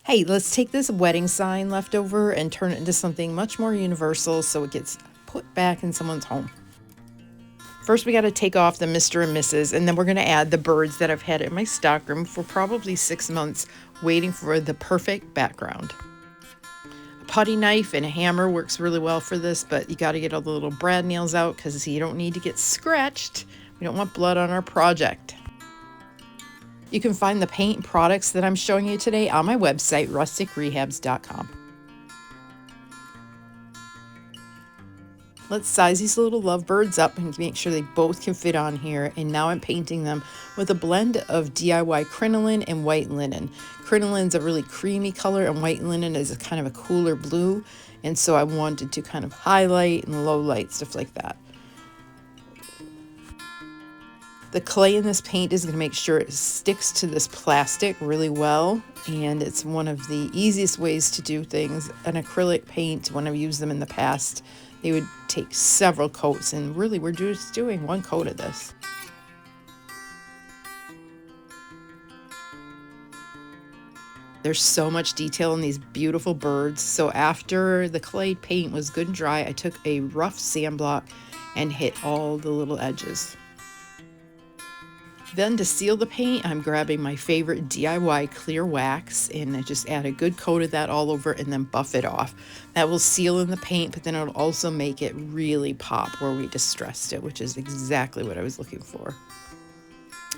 Hey, let's take this wedding sign leftover and turn it into something much more universal so it gets put back in someone's home. First, we got to take off the Mr. and Mrs., and then we're going to add the birds that I've had in my stockroom for probably 6 months, waiting for the perfect background. A putty knife and a hammer works really well for this, but you got to get all the little brad nails out because you don't need to get scratched. We don't want blood on our project. You can find the paint and products that I'm showing you today on my website, rusticrehabs.com. Let's size these little lovebirds up and make sure they both can fit on here. And now I'm painting them with a blend of DIY crinoline and white linen. Crinoline's a really creamy color and white linen is a kind of a cooler blue. And so I wanted to kind of highlight and low light, stuff like that. The clay in this paint is going to make sure it sticks to this plastic really well, and it's one of the easiest ways to do things. An acrylic paint, when I've used them in the past, they would take several coats, and really we're just doing one coat of this. There's so much detail in these beautiful birds, so after the clay paint was good and dry, I took a rough sand block and hit all the little edges. Then to seal the paint, I'm grabbing my favorite DIY clear wax and I just add a good coat of that all over and then buff it off. That will seal in the paint, but then it'll also make it really pop where we distressed it, which is exactly what I was looking for.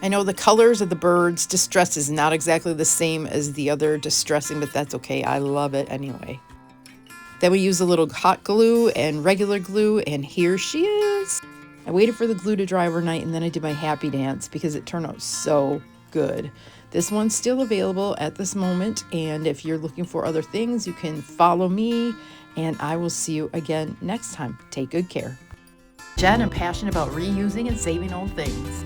I know the colors of the birds distressed is not exactly the same as the other distressing, but that's okay. I love it anyway. Then we use a little hot glue and regular glue, and here she is. I waited for the glue to dry overnight and then I did my happy dance because it turned out so good. This one's still available at this moment, and if you're looking for other things, you can follow me, and I will see you again next time. Take good care. Jen, I'm passionate about reusing and saving old things.